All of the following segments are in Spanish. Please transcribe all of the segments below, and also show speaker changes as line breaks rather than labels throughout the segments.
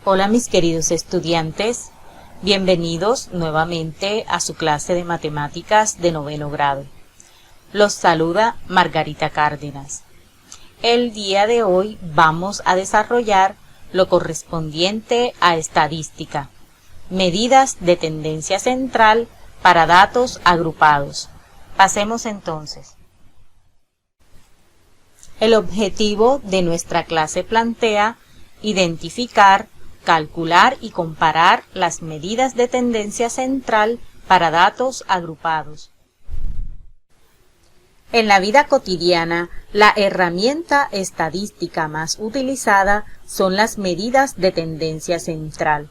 Hola mis queridos estudiantes, bienvenidos nuevamente a su clase de matemáticas de 9º grado. Los saluda Margarita Cárdenas. El día de hoy vamos a desarrollar lo correspondiente a estadística, medidas de tendencia central para datos agrupados. Pasemos entonces. El objetivo de nuestra clase plantea identificar, calcular y comparar las medidas de tendencia central para datos agrupados. En la vida cotidiana, la herramienta estadística más utilizada son las medidas de tendencia central.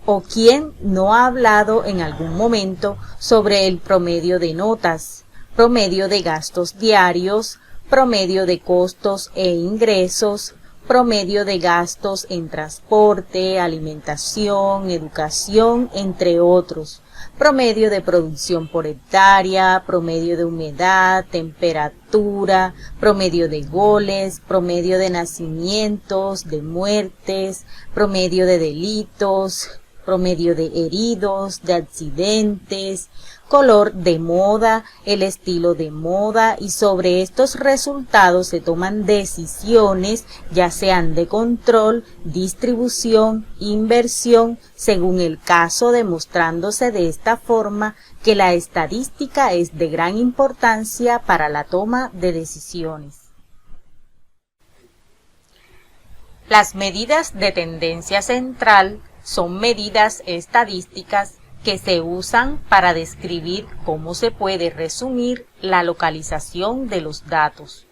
¿O quién no ha hablado en algún momento sobre el promedio de notas, promedio de gastos diarios, promedio de costos e ingresos, promedio de gastos en transporte, alimentación, educación, entre otros, promedio de producción por hectárea, promedio de humedad, temperatura, promedio de goles, promedio de nacimientos, de muertes, promedio de delitos, promedio de heridos, de accidentes, color de moda, el estilo de moda, y sobre estos resultados se toman decisiones, ya sean de control, distribución, inversión, según el caso, demostrándose de esta forma que la estadística es de gran importancia para la toma de decisiones. Las medidas de tendencia central son medidas estadísticas que se usan para describir cómo se puede resumir la localización de los datos.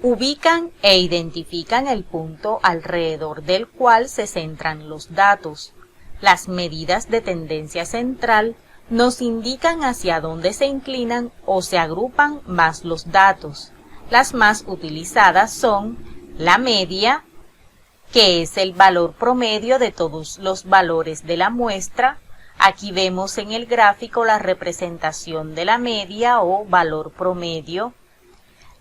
Ubican e identifican el punto alrededor del cual se centran los datos. Las medidas de tendencia central nos indican hacia dónde se inclinan o se agrupan más los datos. Las más utilizadas son la media, que es el valor promedio de todos los valores de la muestra. Aquí vemos en el gráfico la representación de la media o valor promedio.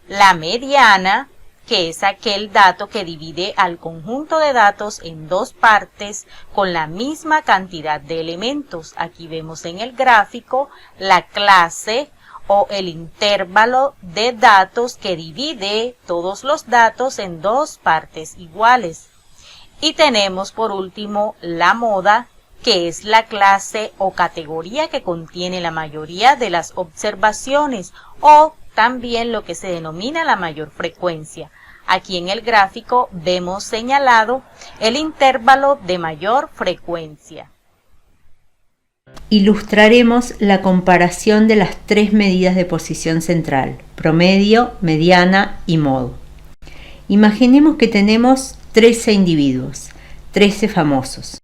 La mediana, que es aquel dato que divide al conjunto de datos en dos partes con la misma cantidad de elementos. Aquí vemos en el gráfico la clase o el intervalo de datos que divide todos los datos en dos partes iguales. Y tenemos por último la moda, que es la clase o categoría que contiene la mayoría de las observaciones o también lo que se denomina la mayor frecuencia. Aquí en el gráfico vemos señalado el intervalo de mayor frecuencia.
Ilustraremos la comparación de las tres medidas de posición central: promedio, mediana y modo. Imaginemos que tenemos 13 individuos, 13 famosos.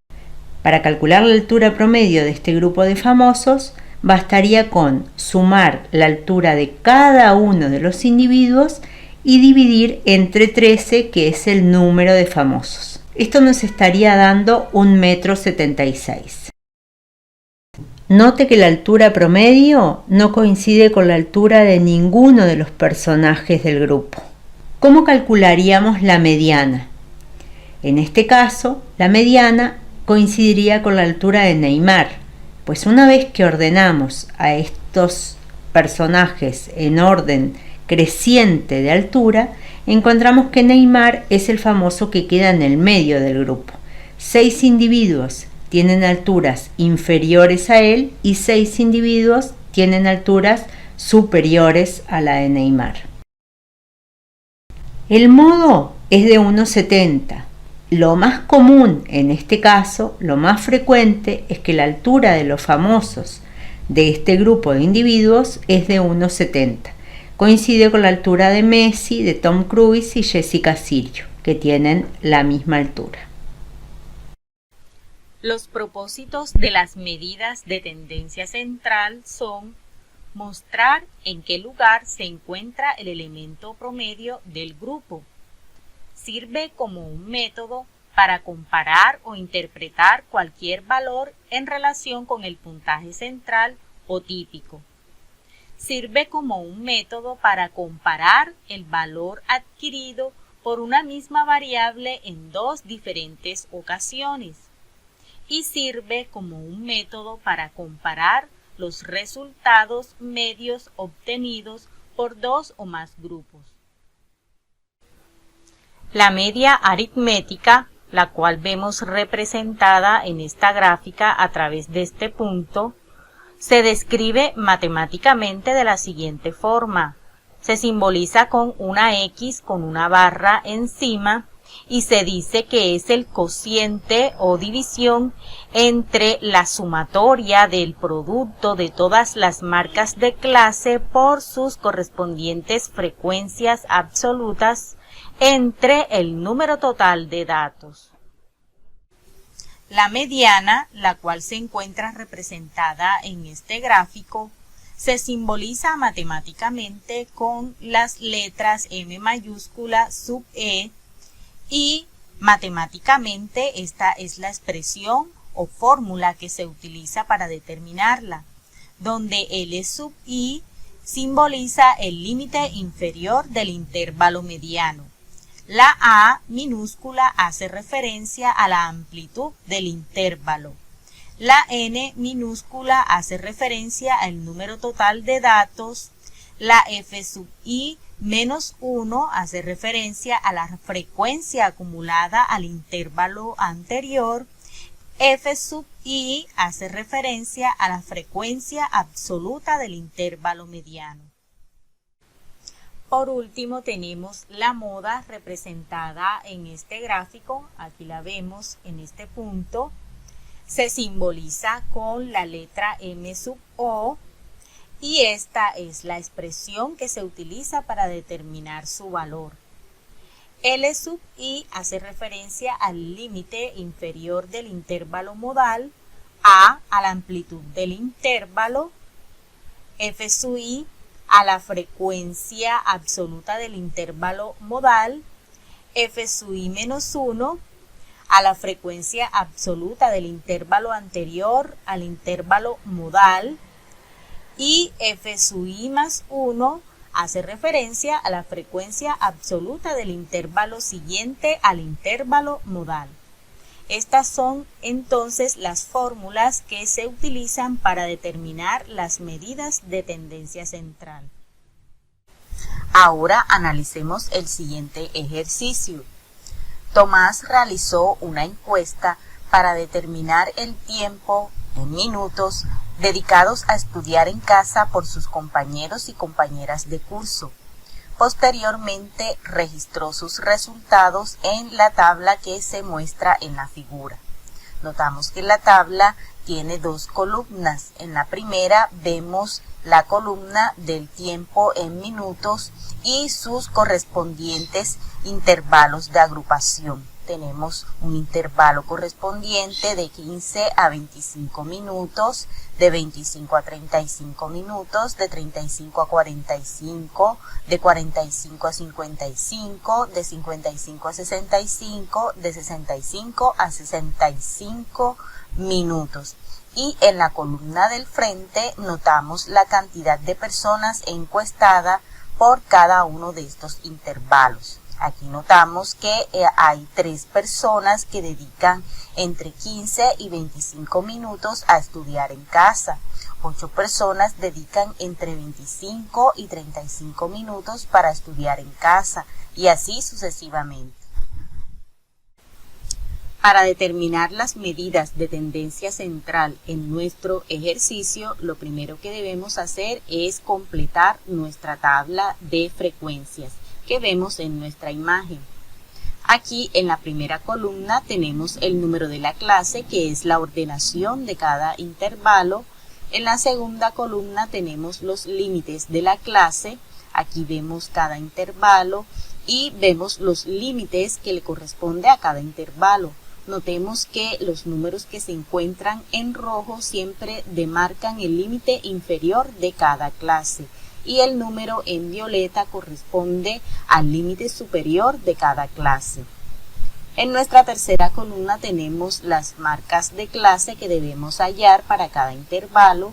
Para calcular la altura promedio de este grupo de famosos, bastaría con sumar la altura de cada uno de los individuos y dividir entre 13, que es el número de famosos. Esto nos estaría dando 1,76 m. Note que la altura promedio no coincide con la altura de ninguno de los personajes del grupo. ¿Cómo calcularíamos la mediana? En este caso, la mediana coincidiría con la altura de Neymar, pues una vez que ordenamos a estos personajes en orden creciente de altura, encontramos que Neymar es el famoso que queda en el medio del grupo. 6 individuos tienen alturas inferiores a él y 6 individuos tienen alturas superiores a la de Neymar. El modo es de 1,70 m. Lo más común en este caso, lo más frecuente, es que la altura de los famosos de este grupo de individuos es de 1,70 m. Coincide con la altura de Messi, de Tom Cruise y Jessica Sirio, que tienen la misma altura.
Los propósitos de las medidas de tendencia central son mostrar en qué lugar se encuentra el elemento promedio del grupo. Sirve como un método para comparar o interpretar cualquier valor en relación con el puntaje central o típico. Sirve como un método para comparar el valor adquirido por una misma variable en dos diferentes ocasiones y sirve como un método para comparar los resultados medios obtenidos por dos o más grupos. La media aritmética, la cual vemos representada en esta gráfica a través de este punto, se describe matemáticamente de la siguiente forma. Se simboliza con una X con una barra encima y se dice que es el cociente o división entre la sumatoria del producto de todas las marcas de clase por sus correspondientes frecuencias absolutas entre el número total de datos. La mediana, la cual se encuentra representada en este gráfico, se simboliza matemáticamente con las letras M mayúscula sub E y matemáticamente esta es la expresión o fórmula que se utiliza para determinarla, donde L sub I simboliza el límite inferior del intervalo mediano. La A minúscula hace referencia a la amplitud del intervalo. La N minúscula hace referencia al número total de datos. La F sub I menos 1 hace referencia a la frecuencia acumulada al intervalo anterior. F sub I hace referencia a la frecuencia absoluta del intervalo mediano. Por último tenemos la moda representada en este gráfico, aquí la vemos en este punto, se simboliza con la letra M sub O y esta es la expresión que se utiliza para determinar su valor. L sub I hace referencia al límite inferior del intervalo modal, A a la amplitud del intervalo, F sub I a la frecuencia absoluta del intervalo modal, F sub I menos 1 a la frecuencia absoluta del intervalo anterior al intervalo modal y F sub I más 1 hace referencia a la frecuencia absoluta del intervalo siguiente al intervalo modal. Estas son entonces las fórmulas que se utilizan para determinar las medidas de tendencia central. Ahora analicemos el siguiente ejercicio. Tomás realizó una encuesta para determinar el tiempo en minutos dedicados a estudiar en casa por sus compañeros y compañeras de curso. Posteriormente registró sus resultados en la tabla que se muestra en la figura. Notamos que la tabla tiene dos columnas. En la primera vemos la columna del tiempo en minutos y sus correspondientes intervalos de agrupación. Tenemos un intervalo correspondiente de 15 a 25 minutos, de 25 a 35 minutos, de 35 a 45, de 45 a 55, de 55 a 65, de 65 a 65 minutos. Y en la columna del frente notamos la cantidad de personas encuestadas por cada uno de estos intervalos. Aquí notamos que hay 3 personas que dedican entre 15 y 25 minutos a estudiar en casa. 8 personas dedican entre 25 y 35 minutos para estudiar en casa y así sucesivamente. Para determinar las medidas de tendencia central en nuestro ejercicio, lo primero que debemos hacer es completar nuestra tabla de frecuencias que vemos en nuestra imagen. Aquí en la primera columna tenemos el número de la clase, que es la ordenación de cada intervalo. En la segunda columna tenemos los límites de la clase. Aquí vemos cada intervalo y vemos los límites que le corresponde a cada intervalo. Notemos que los números que se encuentran en rojo siempre demarcan el límite inferior de cada clase y el número en violeta corresponde al límite superior de cada clase. En nuestra tercera columna tenemos las marcas de clase que debemos hallar para cada intervalo.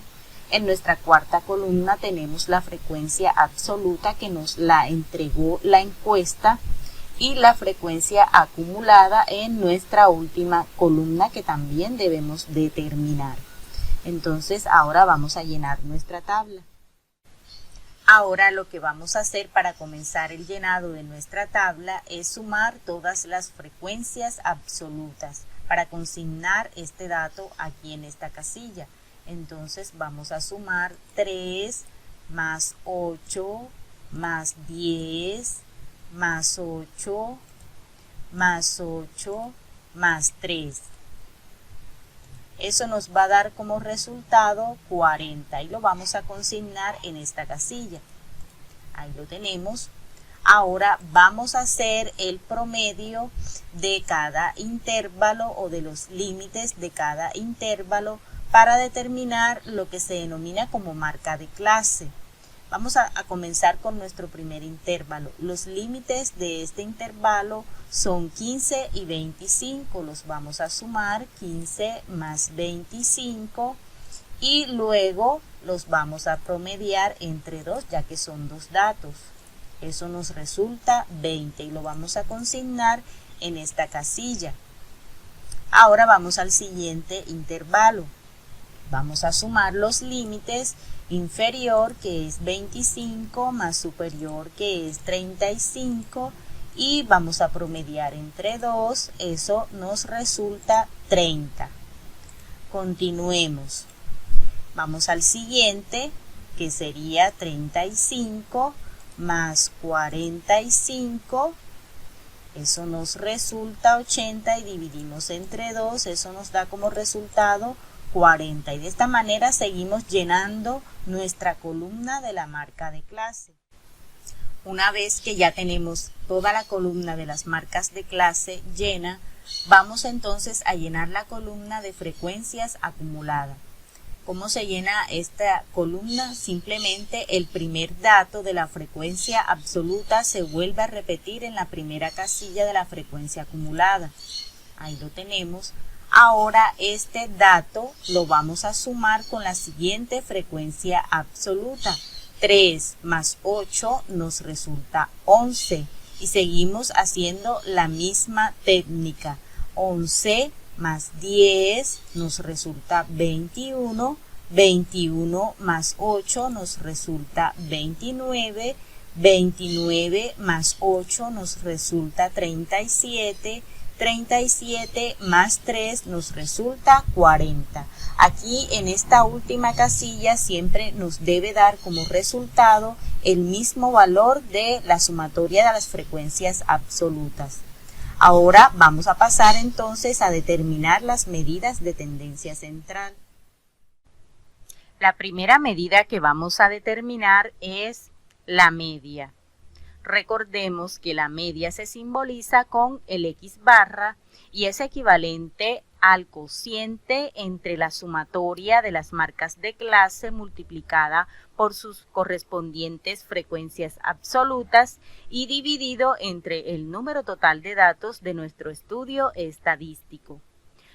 En nuestra cuarta columna tenemos la frecuencia absoluta que nos la entregó la encuesta. y la frecuencia acumulada en nuestra última columna que también debemos determinar. Entonces ahora vamos a llenar nuestra tabla. Ahora lo que vamos a hacer para comenzar el llenado de nuestra tabla es sumar todas las frecuencias absolutas para consignar este dato aquí en esta casilla. Entonces vamos a sumar 3 más 8 más 10 más 8 más 8 más 3. Eso nos va a dar como resultado 40 y lo vamos a consignar en esta casilla. Ahí lo tenemos. Ahora vamos a hacer el promedio de cada intervalo o de los límites de cada intervalo para determinar lo que se denomina como marca de clase. Vamos a comenzar con nuestro primer intervalo. Los límites de este intervalo son 15 y 25. Los vamos a sumar, 15 más 25, y luego los vamos a promediar entre 2, ya que son dos datos. Eso nos resulta 20 y lo vamos a consignar en esta casilla. Ahora vamos al siguiente intervalo. Vamos a sumar los límites: inferior, que es 25, más superior, que es 35, y vamos a promediar entre 2, eso nos resulta 30. Continuemos. Vamos al siguiente, que sería 35 más 45, eso nos resulta 80, y dividimos entre 2, eso nos da como resultado 40, y de esta manera seguimos llenando nuestra columna de la marca de clase. Una vez que ya tenemos toda la columna de las marcas de clase llena, vamos entonces a llenar la columna de frecuencias acumuladas. ¿Cómo se llena esta columna? Simplemente el primer dato de la frecuencia absoluta se vuelve a repetir en la primera casilla de la frecuencia acumulada. Ahí lo tenemos. Ahora este dato lo vamos a sumar con la siguiente frecuencia absoluta. 3 más 8 nos resulta 11 y seguimos haciendo la misma técnica. 11 más 10 nos resulta 21, 21 más 8 nos resulta 29, 29 más 8 nos resulta 37, 37 más 3 nos resulta 40. Aquí en esta última casilla siempre nos debe dar como resultado el mismo valor de la sumatoria de las frecuencias absolutas. Ahora vamos a pasar entonces a determinar las medidas de tendencia central. La primera medida que vamos a determinar es la media. Recordemos que la media se simboliza con el X barra y es equivalente al cociente entre la sumatoria de las marcas de clase multiplicada por sus correspondientes frecuencias absolutas y dividido entre el número total de datos de nuestro estudio estadístico.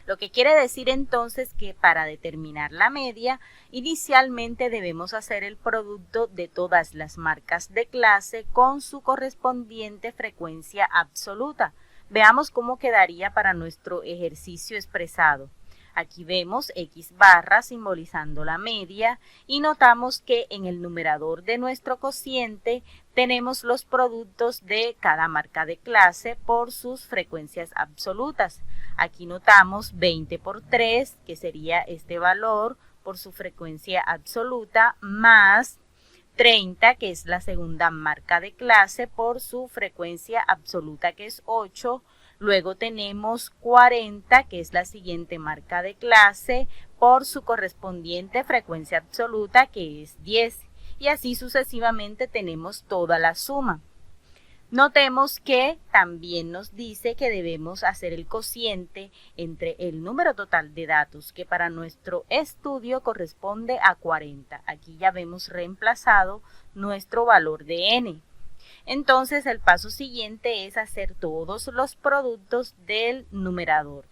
Lo que quiere decir entonces que para determinar la media, inicialmente debemos hacer el producto de todas las marcas de clase con su correspondiente frecuencia absoluta. Veamos cómo quedaría para nuestro ejercicio expresado. Aquí vemos X barra simbolizando la media y notamos que en el numerador de nuestro cociente tenemos los productos de cada marca de clase por sus frecuencias absolutas. Aquí notamos 20 por 3, que sería este valor por su frecuencia absoluta, más 30, que es la segunda marca de clase por su frecuencia absoluta, que es 8. Luego tenemos 40, que es la siguiente marca de clase, por su correspondiente frecuencia absoluta, que es 10. Y así sucesivamente tenemos toda la suma. Notemos que también nos dice que debemos hacer el cociente entre el número total de datos, que para nuestro estudio corresponde a 40. Aquí ya vemos reemplazado nuestro valor de n. Entonces el paso siguiente es hacer todos los productos del numerador.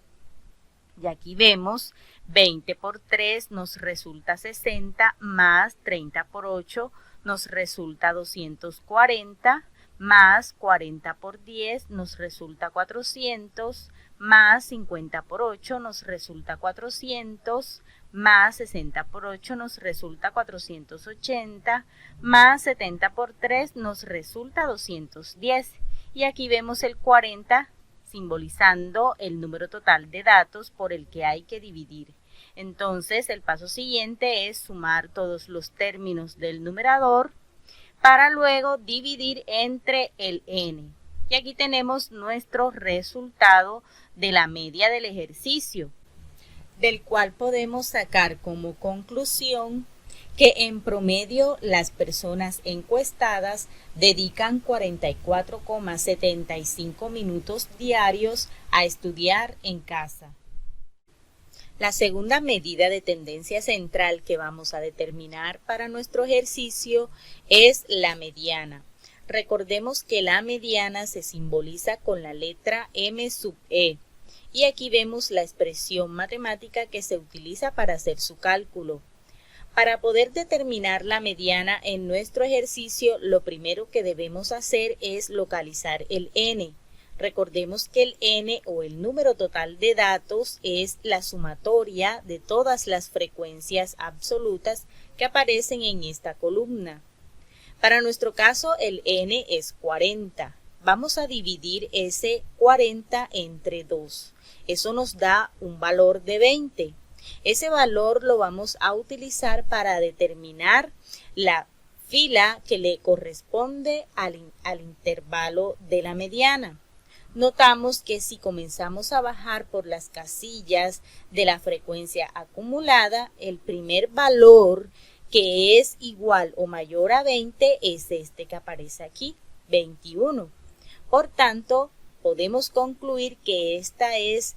Y aquí vemos 20 por 3 nos resulta 60, más 30 por 8 nos resulta 240, más 40 por 10 nos resulta 400, más 50 por 8 nos resulta 400, más 60 por 8 nos resulta 480, más 70 por 3 nos resulta 210. Y aquí vemos el 40 simbolizando el número total de datos por el que hay que dividir. Entonces, el paso siguiente es sumar todos los términos del numerador para luego dividir entre el n. Y aquí tenemos nuestro resultado de la media del ejercicio, del cual podemos sacar como conclusión que en promedio las personas encuestadas dedican 44,75 minutos diarios a estudiar en casa. La segunda medida de tendencia central que vamos a determinar para nuestro ejercicio es la mediana. Recordemos que la mediana se simboliza con la letra M sub E. Y aquí vemos la expresión matemática que se utiliza para hacer su cálculo. Para poder determinar la mediana en nuestro ejercicio, lo primero que debemos hacer es localizar el n. Recordemos que el n o el número total de datos es la sumatoria de todas las frecuencias absolutas que aparecen en esta columna. Para nuestro caso el n es 40. Vamos a dividir ese 40 entre 2. Eso nos da un valor de 20. Ese valor lo vamos a utilizar para determinar la fila que le corresponde al intervalo de la mediana. Notamos que si comenzamos a bajar por las casillas de la frecuencia acumulada, el primer valor que es igual o mayor a 20 es este que aparece aquí, 21. Por tanto, podemos concluir que esta es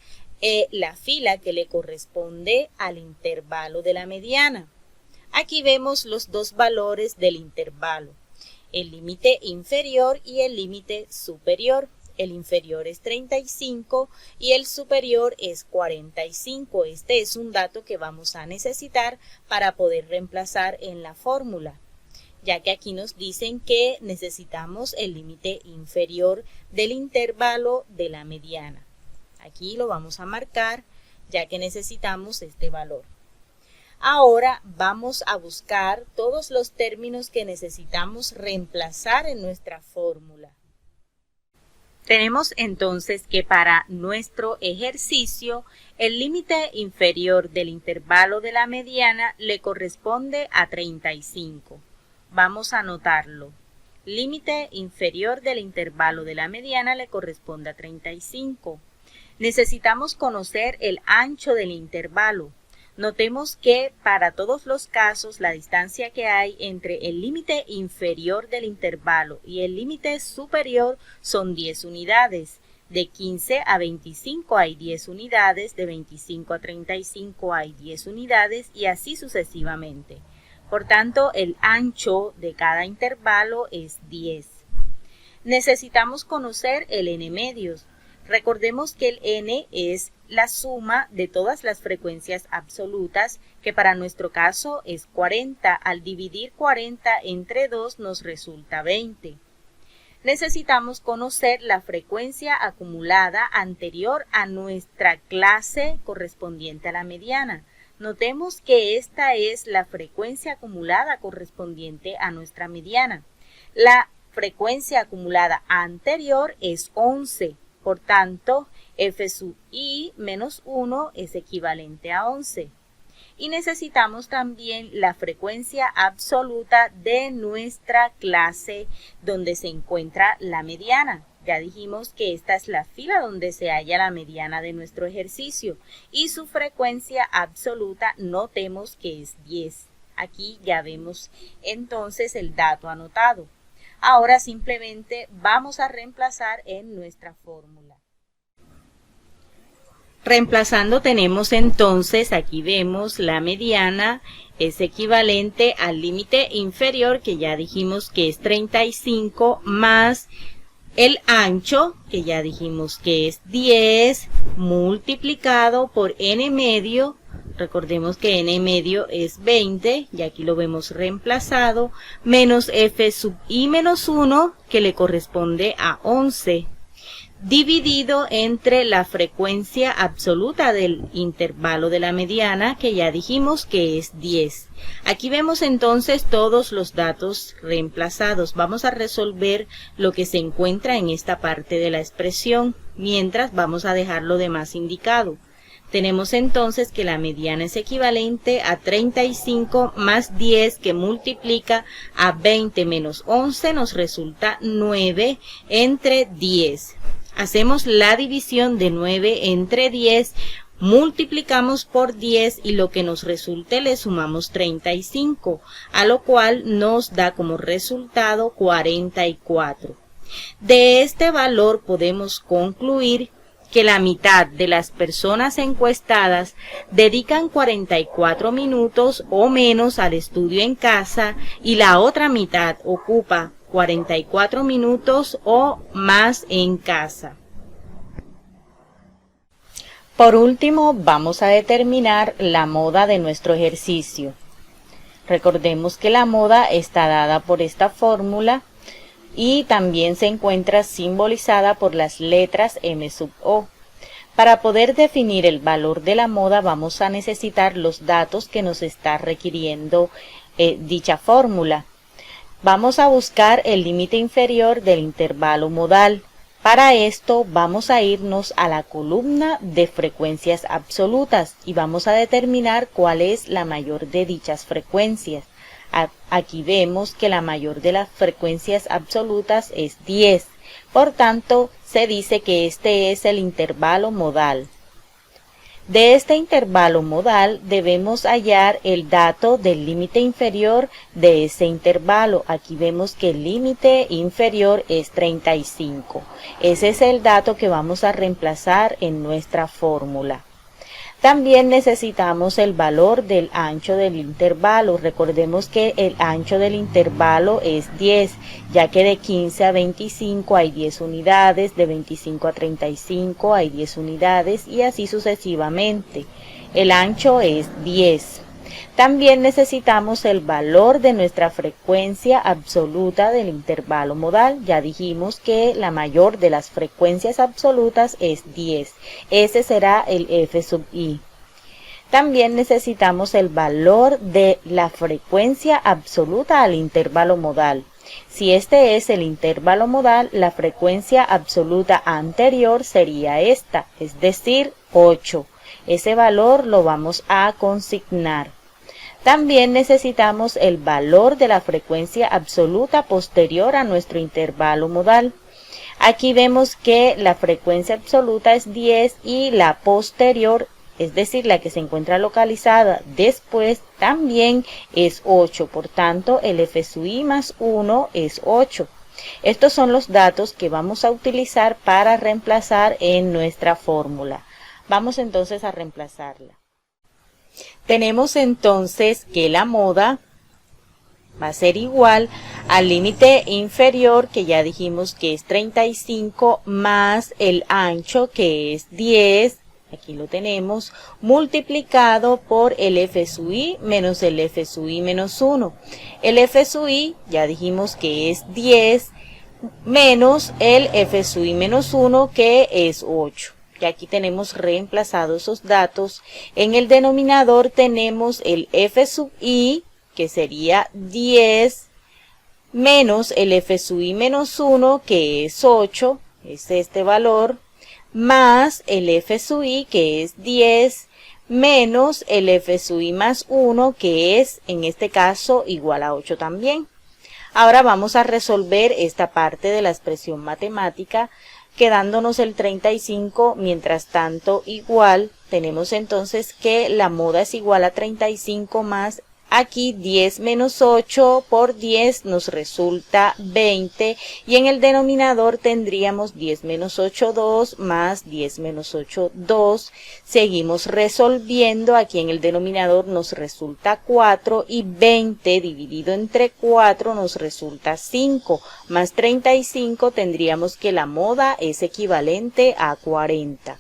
la fila que le corresponde al intervalo de la mediana. Aquí vemos los dos valores del intervalo, el límite inferior y el límite superior. El inferior es 35 y el superior es 45. Este es un dato que vamos a necesitar para poder reemplazar en la fórmula, ya que aquí nos dicen que necesitamos el límite inferior del intervalo de la mediana. Aquí lo vamos a marcar, ya que necesitamos este valor. Ahora vamos a buscar todos los términos que necesitamos reemplazar en nuestra fórmula. Tenemos entonces que para nuestro ejercicio el límite inferior del intervalo de la mediana le corresponde a 35. Vamos a anotarlo. Límite inferior del intervalo de la mediana le corresponde a 35. Necesitamos conocer el ancho del intervalo. Notemos que para todos los casos la distancia que hay entre el límite inferior del intervalo y el límite superior son 10 unidades. De 15 a 25 hay 10 unidades, de 25 a 35 hay 10 unidades y así sucesivamente. Por tanto, el ancho de cada intervalo es 10. Necesitamos conocer el n medios. Recordemos que el n es la suma de todas las frecuencias absolutas, que para nuestro caso es 40. Al dividir 40 entre 2 nos resulta 20. Necesitamos conocer la frecuencia acumulada anterior a nuestra clase correspondiente a la mediana. Notemos que esta es la frecuencia acumulada correspondiente a nuestra mediana. La frecuencia acumulada anterior es 11. Por tanto, f sub i menos 1 es equivalente a 11. Y necesitamos también la frecuencia absoluta de nuestra clase donde se encuentra la mediana. Ya dijimos que esta es la fila donde se halla la mediana de nuestro ejercicio y su frecuencia absoluta notemos que es 10. Aquí ya vemos entonces el dato anotado. Ahora simplemente vamos a reemplazar en nuestra fórmula. Reemplazando tenemos entonces, aquí vemos la mediana es equivalente al límite inferior que ya dijimos que es 35 más el ancho que ya dijimos que es 10 multiplicado por n medio. Recordemos que n medio es 20, y aquí lo vemos reemplazado, menos f sub i menos 1, que le corresponde a 11, dividido entre la frecuencia absoluta del intervalo de la mediana, que ya dijimos que es 10. Aquí vemos entonces todos los datos reemplazados. Vamos a resolver lo que se encuentra en esta parte de la expresión, mientras vamos a dejar lo demás indicado. Tenemos entonces que la mediana es equivalente a 35 más 10, que multiplica a 20 menos 11, nos resulta 9 entre 10. Hacemos la división de 9 entre 10, multiplicamos por 10 y lo que nos resulte le sumamos 35, a lo cual nos da como resultado 44. De este valor podemos concluir que la mitad de las personas encuestadas dedican 44 minutos o menos al estudio en casa y la otra mitad ocupa 44 minutos o más en casa. Por último, vamos a determinar la moda de nuestro ejercicio. Recordemos que la moda está dada por esta fórmula y también se encuentra simbolizada por las letras M sub O. Para poder definir el valor de la moda vamos a necesitar los datos que nos está requiriendo dicha fórmula. Vamos a buscar el límite inferior del intervalo modal. Para esto vamos a irnos a la columna de frecuencias absolutas y vamos a determinar cuál es la mayor de dichas frecuencias. Aquí vemos que la mayor de las frecuencias absolutas es 10. Por tanto, se dice que este es el intervalo modal. De este intervalo modal debemos hallar el dato del límite inferior de ese intervalo. Aquí vemos que el límite inferior es 35. Ese es el dato que vamos a reemplazar en nuestra fórmula. También necesitamos el valor del ancho del intervalo. Recordemos que el ancho del intervalo es 10, ya que de 15 a 25 hay 10 unidades, de 25 a 35 hay 10 unidades y así sucesivamente. El ancho es 10. También necesitamos el valor de nuestra frecuencia absoluta del intervalo modal. Ya dijimos que la mayor de las frecuencias absolutas es 10. Ese será el f sub i. También necesitamos el valor de la frecuencia absoluta al intervalo modal. Si este es el intervalo modal, la frecuencia absoluta anterior sería esta, es decir, 8. Ese valor lo vamos a consignar. También necesitamos el valor de la frecuencia absoluta posterior a nuestro intervalo modal. Aquí vemos que la frecuencia absoluta es 10 y la posterior, es decir, la que se encuentra localizada después, también es 8. Por tanto, el f sub i más 1 es 8. Estos son los datos que vamos a utilizar para reemplazar en nuestra fórmula. Vamos entonces a reemplazarla. Tenemos entonces que la moda va a ser igual al límite inferior, que ya dijimos que es 35, más el ancho, que es 10, aquí lo tenemos, multiplicado por el f sub i menos el f sub i menos 1. El f sub i ya dijimos que es 10, menos el f sub i menos 1, que es 8. Y aquí tenemos reemplazados esos datos. En el denominador tenemos el f sub i, que sería 10, menos el f sub i menos 1, que es 8, es este valor, más el f sub i, que es 10, menos el f sub i más 1, que es, en este caso, igual a 8 también. Ahora vamos a resolver esta parte de la expresión matemática, quedándonos el 35, mientras tanto igual, tenemos entonces que la moda es igual a 35 más, aquí 10 menos 8 por 10 nos resulta 20, y en el denominador tendríamos 10 menos 8, 2, más 10 menos 8, 2, seguimos resolviendo, aquí en el denominador nos resulta 4, y 20 dividido entre 4 nos resulta 5, más 35 tendríamos que la moda es equivalente a 40.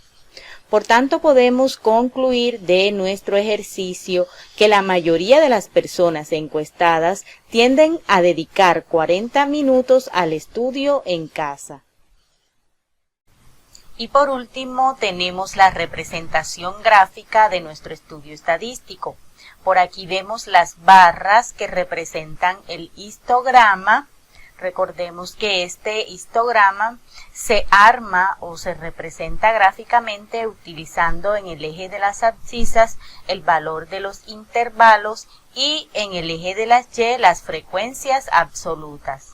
Por tanto, podemos concluir de nuestro ejercicio que la mayoría de las personas encuestadas tienden a dedicar 40 minutos al estudio en casa. Y por último, tenemos la representación gráfica de nuestro estudio estadístico. Por aquí vemos las barras que representan el histograma. Recordemos que este histograma se arma o se representa gráficamente utilizando en el eje de las abscisas el valor de los intervalos y en el eje de las Y las frecuencias absolutas.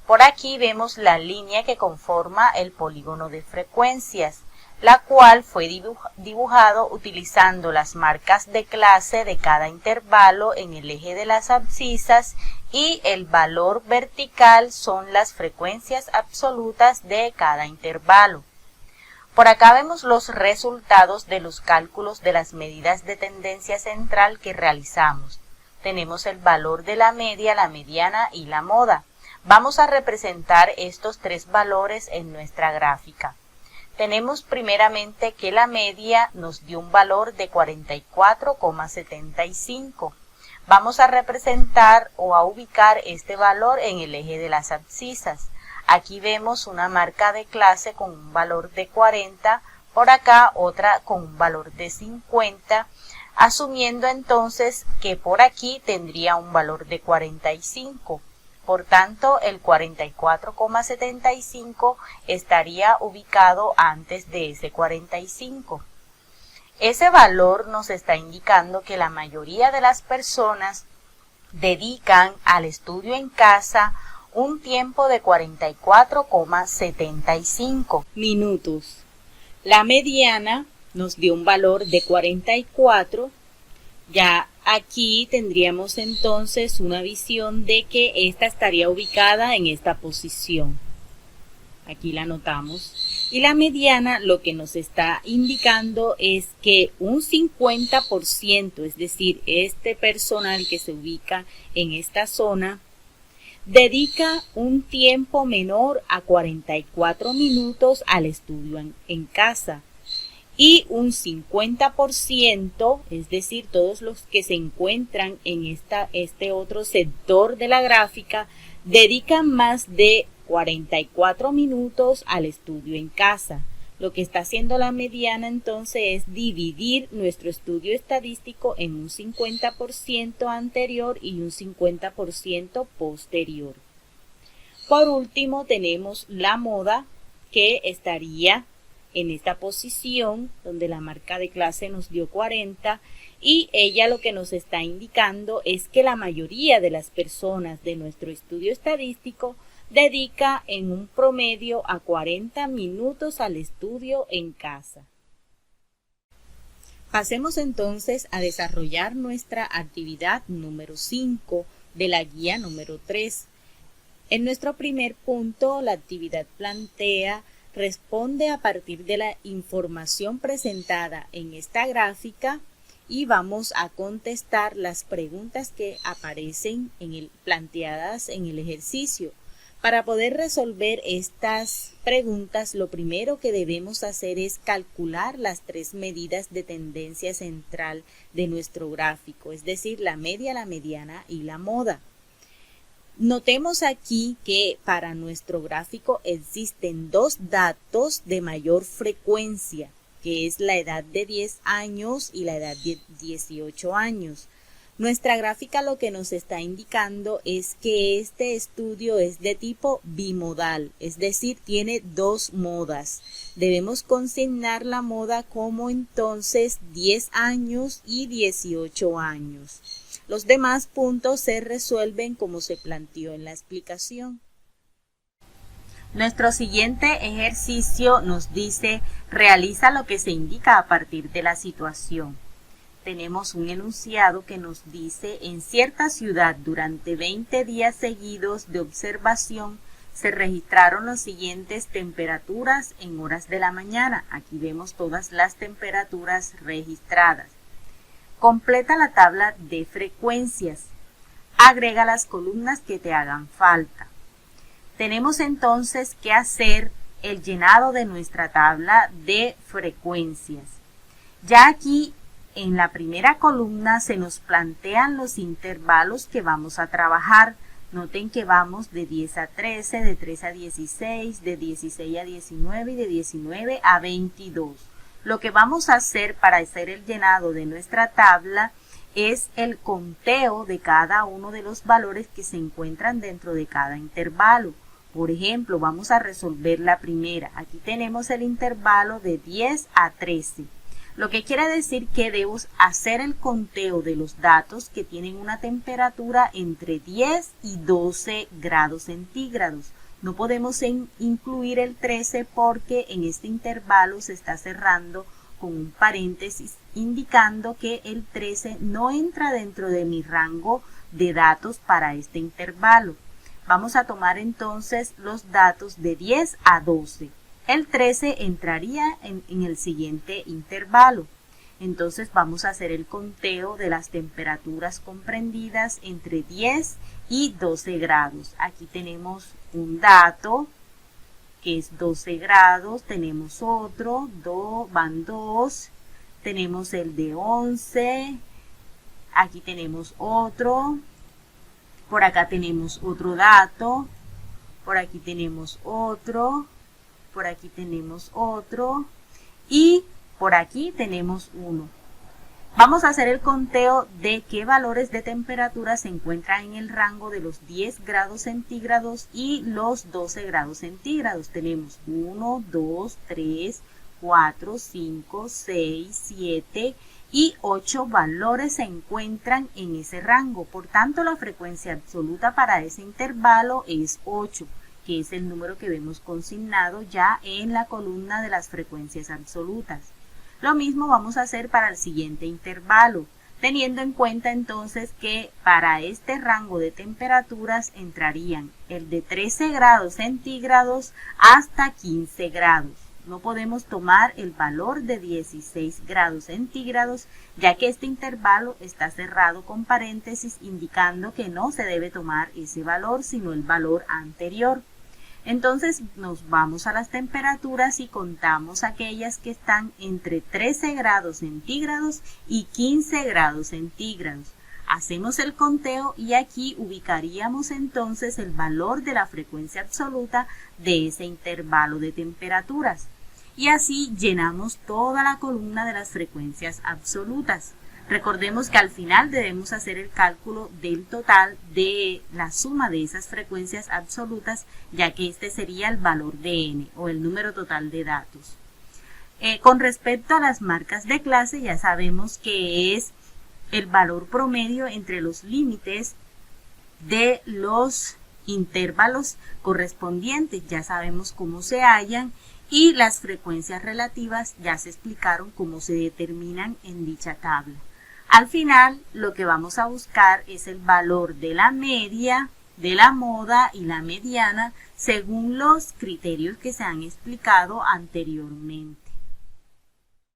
Por aquí vemos la línea que conforma el polígono de frecuencias, la cual fue dibujado utilizando las marcas de clase de cada intervalo en el eje de las abscisas y el valor vertical son las frecuencias absolutas de cada intervalo. Por acá vemos los resultados de los cálculos de las medidas de tendencia central que realizamos. Tenemos el valor de la media, la mediana y la moda. Vamos a representar estos tres valores en nuestra gráfica. Tenemos primeramente que la media nos dio un valor de 44,75. Vamos a representar o a ubicar este valor en el eje de las abscisas. Aquí vemos una marca de clase con un valor de 40, por acá otra con un valor de 50, asumiendo entonces que por aquí tendría un valor de 45. Por tanto, el 44,75 estaría ubicado antes de ese 45. Ese valor nos está indicando que la mayoría de las personas dedican al estudio en casa un tiempo de 44,75 minutos. La mediana nos dio un valor de 44. Ya aquí tendríamos entonces una visión de que esta estaría ubicada en esta posición. Aquí la anotamos. Y la mediana lo que nos está indicando es que un 50%, es decir, este personal que se ubica en esta zona, dedica un tiempo menor a 44 minutos al estudio en casa. Y un 50%, es decir, todos los que se encuentran en este otro sector de la gráfica, dedican más de 44 minutos al estudio en casa. Lo que está haciendo la mediana entonces es dividir nuestro estudio estadístico en un 50% anterior y un 50% posterior. Por último tenemos la moda, que estaría en esta posición donde la marca de clase nos dio 40 y ella lo que nos está indicando es que la mayoría de las personas de nuestro estudio estadístico dedica en un promedio a 40 minutos al estudio en casa. Pasemos entonces a desarrollar nuestra actividad número 5 de la guía número 3. En nuestro primer punto, la actividad plantea responde a partir de la información presentada en esta gráfica y vamos a contestar las preguntas que aparecen planteadas en el ejercicio. Para poder resolver estas preguntas, lo primero que debemos hacer es calcular las tres medidas de tendencia central de nuestro gráfico, es decir, la media, la mediana y la moda. Notemos aquí que para nuestro gráfico existen dos datos de mayor frecuencia, que es la edad de 10 años y la edad de 18 años. Nuestra gráfica lo que nos está indicando es que este estudio es de tipo bimodal, es decir, tiene dos modas. Debemos consignar la moda como entonces 10 años y 18 años. Los demás puntos se resuelven como se planteó en la explicación. Nuestro siguiente ejercicio nos dice, realiza lo que se indica a partir de la situación. Tenemos un enunciado que nos dice, en cierta ciudad durante 20 días seguidos de observación se registraron las siguientes temperaturas en horas de la mañana. Aquí vemos todas las temperaturas registradas. Completa la tabla de frecuencias. Agrega las columnas que te hagan falta. Tenemos entonces que hacer el llenado de nuestra tabla de frecuencias. Ya aquí en la primera columna se nos plantean los intervalos que vamos a trabajar. Noten que vamos de 10 a 13, de 13 a 16, de 16 a 19 y de 19 a 22. Lo que vamos a hacer para hacer el llenado de nuestra tabla es el conteo de cada uno de los valores que se encuentran dentro de cada intervalo. Por ejemplo, vamos a resolver la primera. Aquí tenemos el intervalo de 10 a 13. Lo que quiere decir que debo hacer el conteo de los datos que tienen una temperatura entre 10 y 12 grados centígrados. No podemos incluir el 13 porque en este intervalo se está cerrando con un paréntesis indicando que el 13 no entra dentro de mi rango de datos para este intervalo. Vamos a tomar entonces los datos de 10 a 12. El 13 entraría en el siguiente intervalo. Entonces vamos a hacer el conteo de las temperaturas comprendidas entre 10 y 12 grados. Aquí tenemos un dato que es 12 grados, tenemos otro, van 2, tenemos el de 11, aquí tenemos otro, por acá tenemos otro dato, por aquí tenemos otro, por aquí tenemos otro y por aquí tenemos uno. Vamos a hacer el conteo de qué valores de temperatura se encuentran en el rango de los 10 grados centígrados y los 12 grados centígrados. Tenemos 1, 2, 3, 4, 5, 6, 7 y 8 valores se encuentran en ese rango. Por tanto, la frecuencia absoluta para ese intervalo es 8, que es el número que vemos consignado ya en la columna de las frecuencias absolutas. Lo mismo vamos a hacer para el siguiente intervalo, teniendo en cuenta entonces que para este rango de temperaturas entrarían el de 13 grados centígrados hasta 15 grados. No podemos tomar el valor de 16 grados centígrados, ya que este intervalo está cerrado con paréntesis indicando que no se debe tomar ese valor, sino el valor anterior. Entonces nos vamos a las temperaturas y contamos aquellas que están entre 13 grados centígrados y 15 grados centígrados. Hacemos el conteo y aquí ubicaríamos entonces el valor de la frecuencia absoluta de ese intervalo de temperaturas. Y así llenamos toda la columna de las frecuencias absolutas. Recordemos que al final debemos hacer el cálculo del total de la suma de esas frecuencias absolutas, ya que este sería el valor de n o el número total de datos. Con respecto a las marcas de clase, ya sabemos que es el valor promedio entre los límites de los intervalos correspondientes. Ya sabemos cómo se hallan y las frecuencias relativas ya se explicaron cómo se determinan en dicha tabla. Al final, lo que vamos a buscar es el valor de la media, de la moda y la mediana según los criterios que se han explicado anteriormente.